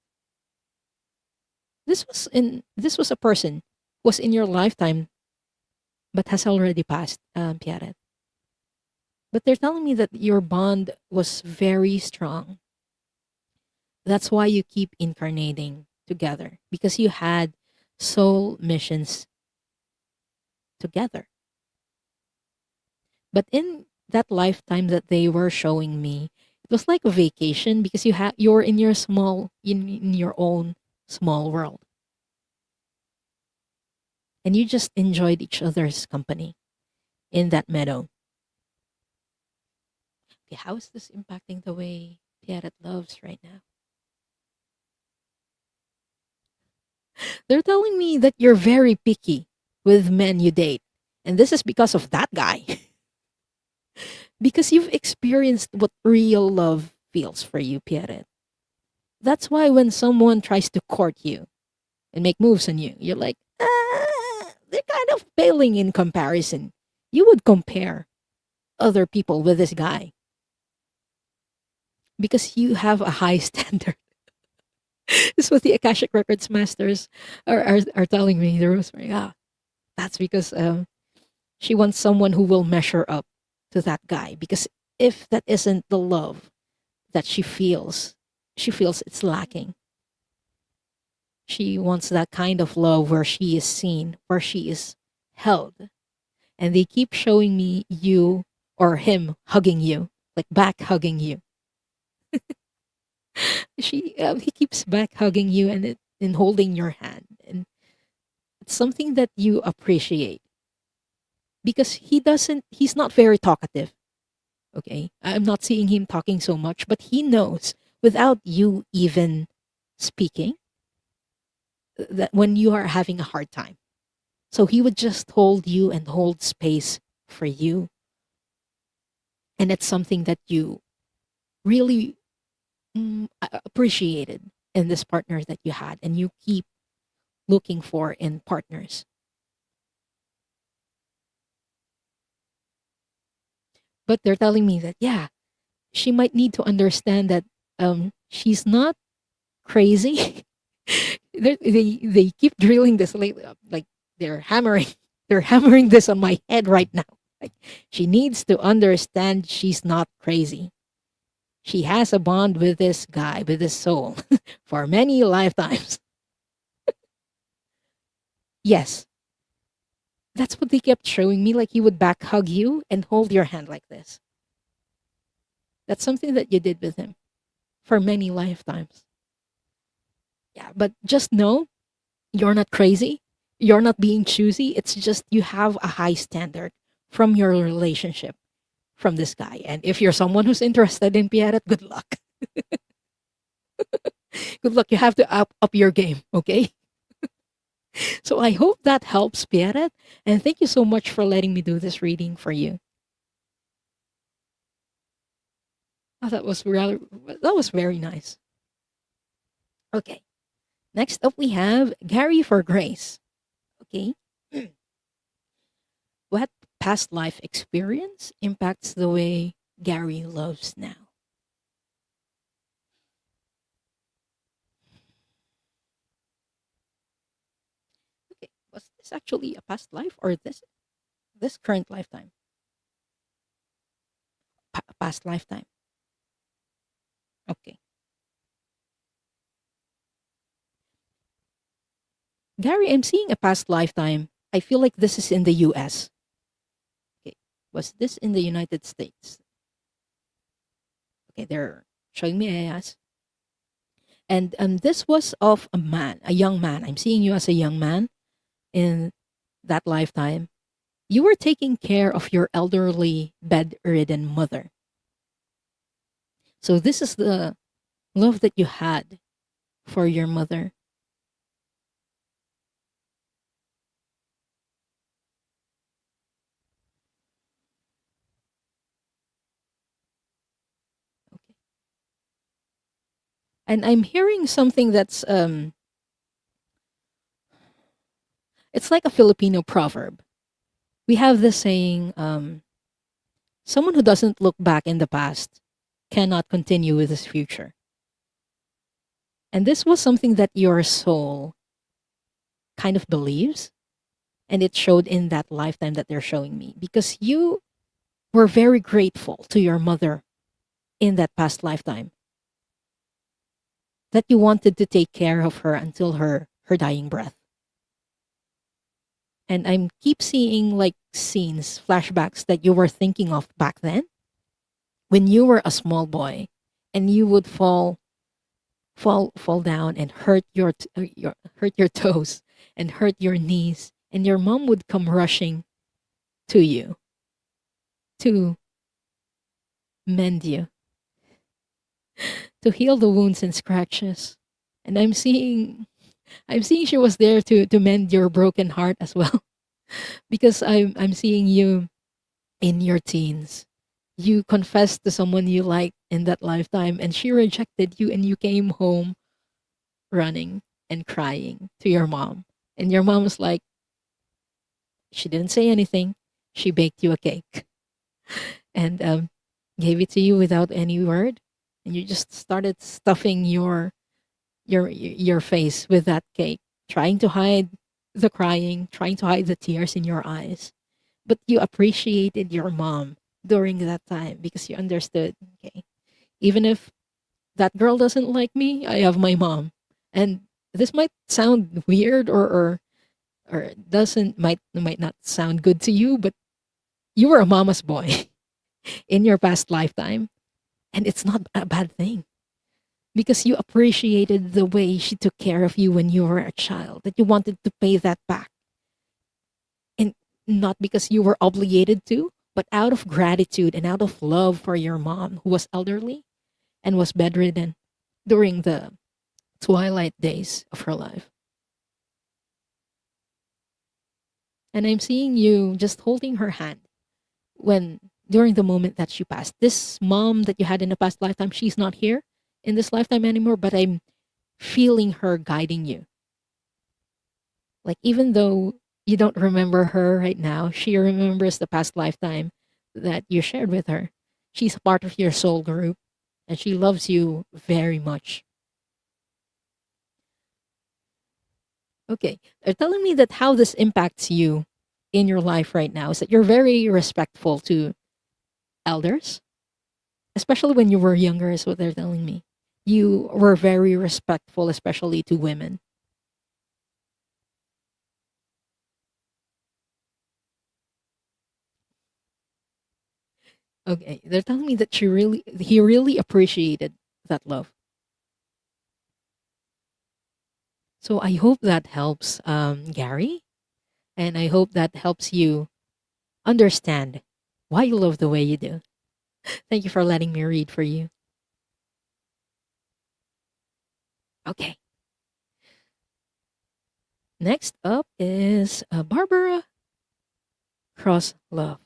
This was a person who was in your lifetime but has already passed, Pierrette. But they're telling me that your bond was very strong. That's why you keep incarnating together, because you had soul missions together. But in that lifetime that they were showing me, it was like a vacation because you're in your in your own small world. And you just enjoyed each other's company in that meadow. Okay, how is this impacting the way Pierrette loves right now? They're telling me that you're very picky with men you date. And this is because of that guy. Because you've experienced what real love feels for you, Pierrette. That's why when someone tries to court you and make moves on you, you're like, they're kind of failing in comparison. You would compare other people with this guy because you have a high standard. This is what the Akashic Records masters are telling me. The Rosemary. That's because she wants someone who will measure up to that guy. Because if that isn't the love that she feels it's lacking. She wants that kind of love where she is seen, where she is held. And they keep showing me you or him hugging you, like back hugging you. He keeps back hugging you and holding your hand, and it's something that you appreciate because he's not very talkative. Okay, I'm not seeing him talking so much, but he knows without you even speaking that when you are having a hard time. So he would just hold you and hold space for you. And it's something that you really appreciated in this partner that you had, and you keep looking for in partners. But they're telling me that, yeah, she might need to understand that she's not crazy. They keep drilling this lately, like they're hammering they're hammering this on my head right now. Like she needs to understand she's not crazy. She has a bond with this guy, with this soul, for many lifetimes. Yes, that's what they kept showing me. Like he would back hug you and hold your hand like this. That's something that you did with him for many lifetimes. Yeah, but just know you're not crazy. You're not being choosy. It's just you have a high standard from your relationship from this guy. And if you're someone who's interested in Piarat, good luck. Good luck. You have to up your game, okay? So I hope that helps, Piarat. And thank you so much for letting me do this reading for you. Oh, that was very nice. Okay. Next up we have Gary for Grace. Okay. What past life experience impacts the way Gary loves now? Okay. Was this actually a past life or this current lifetime? Past lifetime. Okay. Gary, I'm seeing a past lifetime. I feel like this is in the US. Okay. Was this in the United States? Okay, they're showing me AS. And this was of a man, a young man. I'm seeing you as a young man in that lifetime. You were taking care of your elderly, bedridden mother. So this is the love that you had for your mother. Okay. And I'm hearing something that's it's like a Filipino proverb. We have this saying, someone who doesn't look back in the past cannot continue with his future. And this was something that your soul kind of believes. And it showed in that lifetime that they're showing me because you were very grateful to your mother in that past lifetime. That you wanted to take care of her until her dying breath. And I'm keep seeing like scenes, flashbacks that you were thinking of back then when you were a small boy and you would fall down and hurt hurt your toes and hurt your knees, and your mom would come rushing to you to mend you, to heal the wounds and scratches. And I'm seeing she was there to mend your broken heart as well. Because I'm seeing you in your teens. You confessed to someone you liked in that lifetime and she rejected you, and you came home running and crying to your mom. And your mom was like, she didn't say anything. She baked you a cake and gave it to you without any word. And you just started stuffing your your face with that cake, trying to hide the crying, trying to hide the tears in your eyes. But you appreciated your mom during that time because you understood, okay, even if that girl doesn't like me, I have my mom. And this might sound weird or doesn't might not sound good to you, but you were a mama's boy in your past lifetime. And it's not a bad thing because you appreciated the way she took care of you when you were a child, that you wanted to pay that back. And not because you were obligated to, but out of gratitude and out of love for your mom, who was elderly and was bedridden during the twilight days of her life. And I'm seeing you just holding her hand when during the moment that she passed. This mom that you had in the past lifetime, she's not here in this lifetime anymore, but I'm feeling her guiding you. Like, even though you don't remember her right now, she remembers the past lifetime that you shared with her. She's a part of your soul group and she loves you very much. Okay. They're telling me that how this impacts you in your life right now is that you're very respectful to elders, especially when you were younger, is what they're telling me. You were very respectful, especially to women. Okay. They're telling me that he really appreciated that love. So I hope that helps, Gary, and I hope that helps you understand why you love the way you do. Thank you for letting me read for you. Okay. Next up is Barbara Cross Love.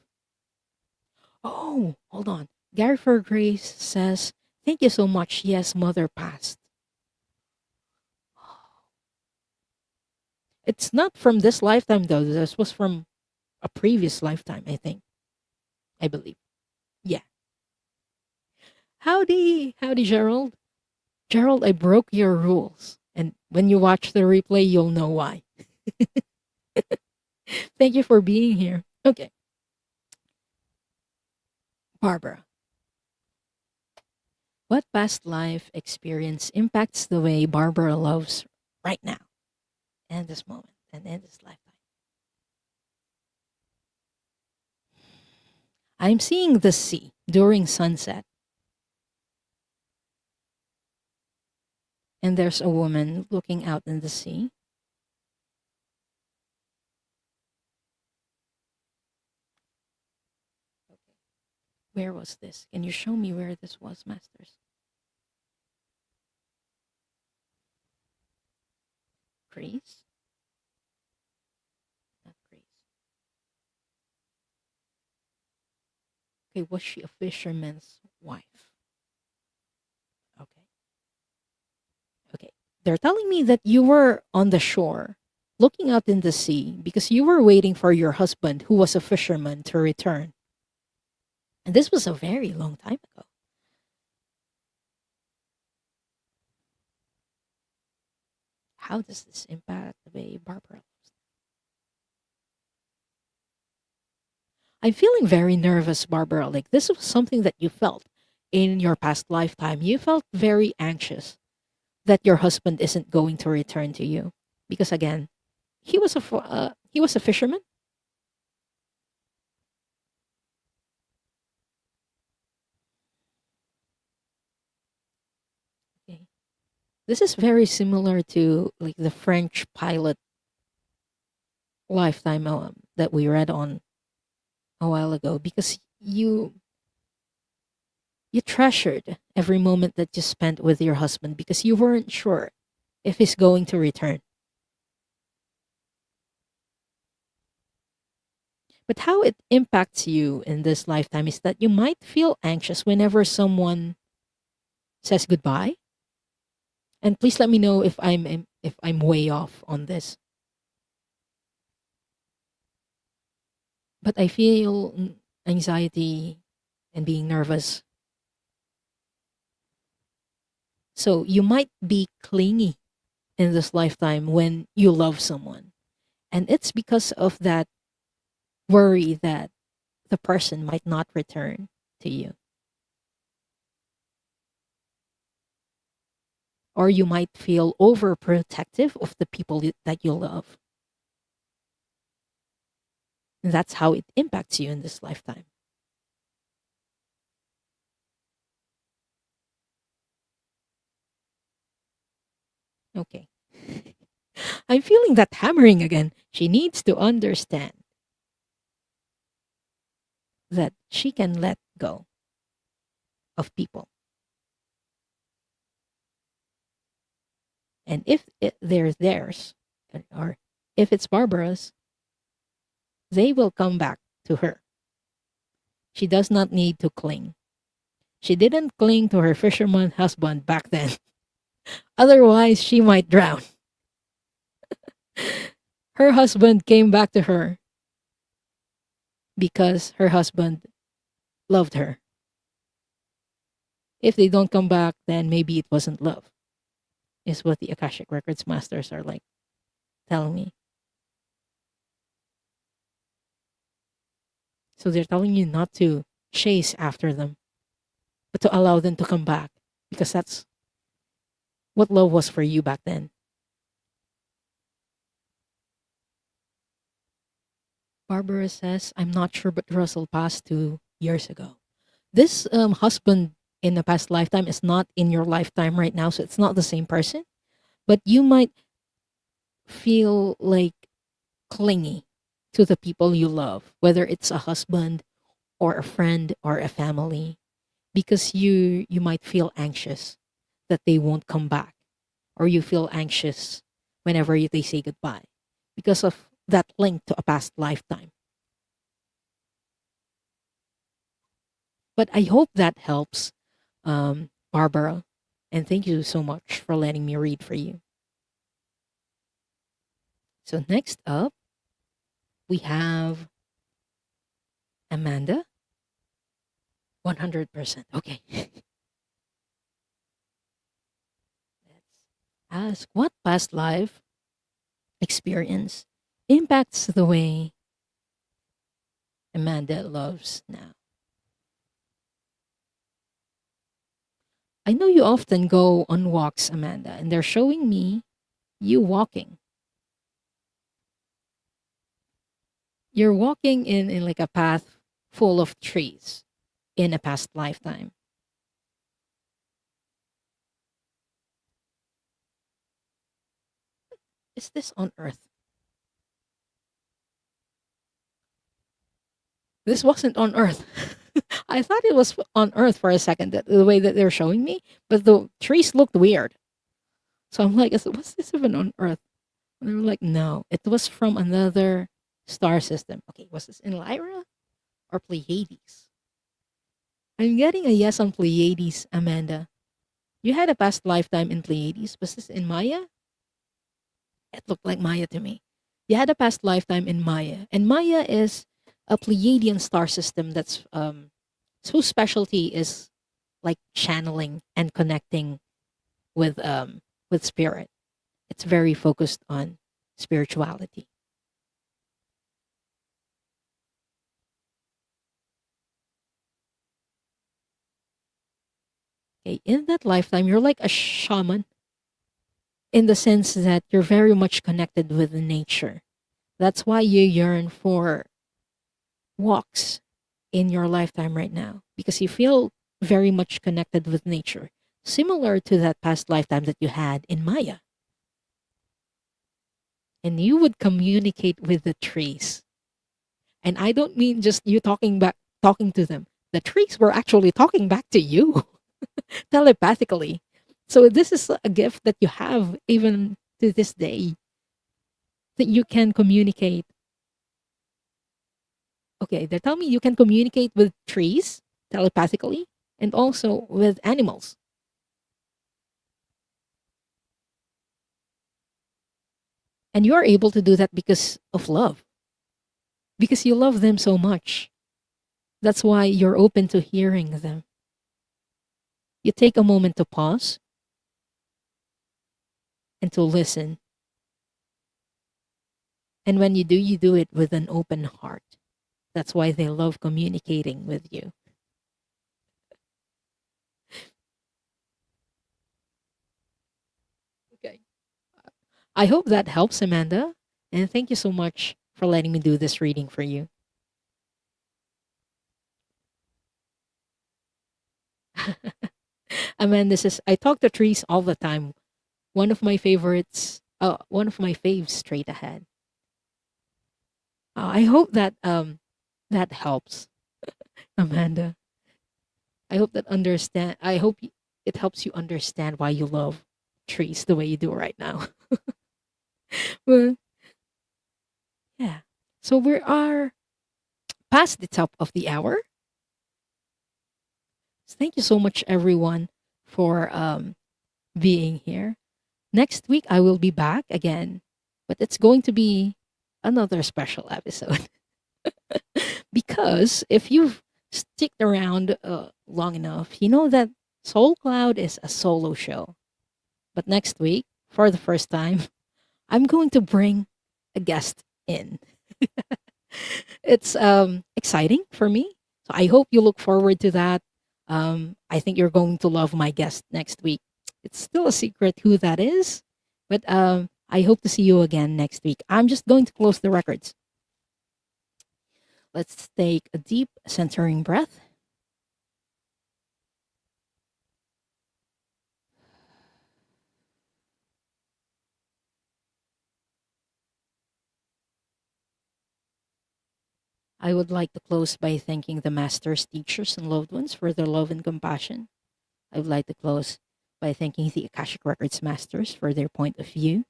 Oh, hold on. Gary for Grace says, "Thank you so much. Yes, mother passed." It's not from this lifetime, though. This was from a previous lifetime, I think. I believe. Yeah. Howdy, Gerald. Gerald, I broke your rules. And when you watch the replay, you'll know why. Thank you for being here. Okay. Barbara, what past life experience impacts the way Barbara loves right now and this moment and in this lifetime? I'm seeing the sea during sunset, and there's a woman looking out in the sea. Where was this? Can you show me where this was, Masters? Greece? Not Greece. Okay, was she a fisherman's wife? Okay. Okay. They're telling me that you were on the shore looking out in the sea because you were waiting for your husband, who was a fisherman, to return. And this was a very long time ago. How does this impact the way Barbara lives? I'm feeling very nervous, Barbara. Like, this was something that you felt in your past lifetime. You felt very anxious that your husband isn't going to return to you because, again, he was a fisherman. Okay. This is very similar to like the French pilot lifetime that we read on a while ago because you treasured every moment that you spent with your husband because you weren't sure if he's going to return. But how it impacts you in this lifetime is that you might feel anxious whenever someone says goodbye. And please let me know if I'm way off on this. But I feel anxiety and being nervous So you might be clingy in this lifetime when you love someone. And it's because of that worry that the person might not return to you. Or you might feel overprotective of the people that you love. And that's how it impacts you in this lifetime. Okay. I'm feeling that hammering again. She needs to understand that she can let go of people. And if they're theirs, or if it's Barbara's, they will come back to her. She does not need to cling. She didn't cling to her fisherman husband back then. Otherwise, she might drown. Her husband came back to her because her husband loved her. If they don't come back, then maybe it wasn't love, is what the Akashic Records masters are like telling me. So they're telling you not to chase after them, but to allow them to come back because that's what love was for you back then. Barbara says, I'm not sure, but Russell passed 2 years ago. This husband in a past lifetime is not in your lifetime right now, so it's not the same person, but you might feel like clingy to the people you love, whether it's a husband or a friend or a family, because you might feel anxious that they won't come back, or you feel anxious whenever they say goodbye because of that link to a past lifetime. But I hope that helps, Barbara, and thank you so much for letting me read for you. So next up, we have Amanda. 100%. Okay. Let's ask, what past life experience impacts the way Amanda loves now? I know you often go on walks, Amanda, and they're showing me you walking. You're walking in like a path full of trees in a past lifetime. Is this on Earth? This wasn't on Earth. I thought it was on Earth for a second, the way that they're showing me, but the trees looked weird. So I'm like, was this even on Earth? And they were like, no, it was from another star system. Okay, was this in Lyra or Pleiades? I'm getting a yes on Pleiades, Amanda. You had a past lifetime in Pleiades. Was this in Maya? It looked like Maya to me. You had a past lifetime in Maya, and Maya is a Pleiadian star system that's whose specialty is like channeling and connecting with spirit. It's very focused on spirituality. Okay, in that lifetime, you're like a shaman in the sense that you're very much connected with nature. That's why you yearn for walks in your lifetime right now because you feel very much connected with nature, similar to that past lifetime that you had in Maya. And you would communicate with the trees. And I don't mean just you talking to them. The trees were actually talking back to you telepathically. So this is a gift that you have even to this day that you can communicate. Okay, they're telling me you can communicate with trees telepathically and also with animals. And you are able to do that because of love, because you love them so much. That's why you're open to hearing them. You take a moment to pause and to listen. And when you do it with an open heart. That's why they love communicating with you. Okay. I hope that helps, Amanda. And thank you so much for letting me do this reading for you. Amanda says, I talk to trees all the time. One of my favorites, one of my faves straight ahead. I hope that that helps, Amanda. I hope that understand. I hope it helps you understand why you love trees the way you do right now. Well, yeah. So we are past the top of the hour. Thank you so much, everyone, for being here. Next week, I will be back again, but it's going to be another special episode. Because if you've sticked around long enough, you know that Soul Cloud is a solo show. But next week, for the first time, I'm going to bring a guest in. It's exciting for me. So I hope you look forward to that. I think you're going to love my guest next week. It's still a secret who that is, but I hope to see you again next week. I'm just going to close the records. Let's take a deep centering breath. I would like to close by thanking the masters, teachers, and loved ones for their love and compassion. I would like to close by thanking the Akashic Records masters for their point of view.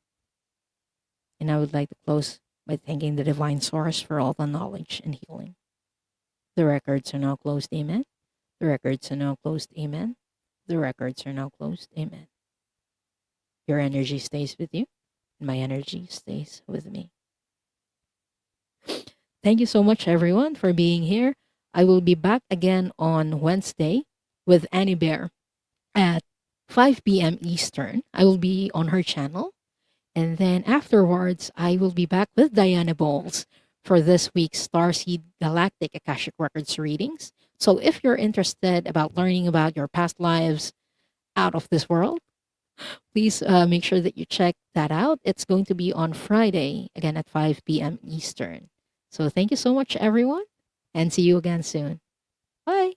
And I would like to close by thanking the Divine Source for all the knowledge and healing. The records are now closed. Amen. The records are now closed. Amen. The records are now closed. Amen. Your energy stays with you, and my energy stays with me. Thank you so much, everyone, for being here. I will be back again on Wednesday with Annie Bear at 5 p.m. Eastern. I will be on her channel. And then afterwards, I will be back with Diana Bowles for this week's Starseed Galactic Akashic Records readings. So if you're interested about learning about your past lives out of this world, please make sure that you check that out. It's going to be on Friday, again at 5 p.m. Eastern. So thank you so much, everyone, and see you again soon. Bye.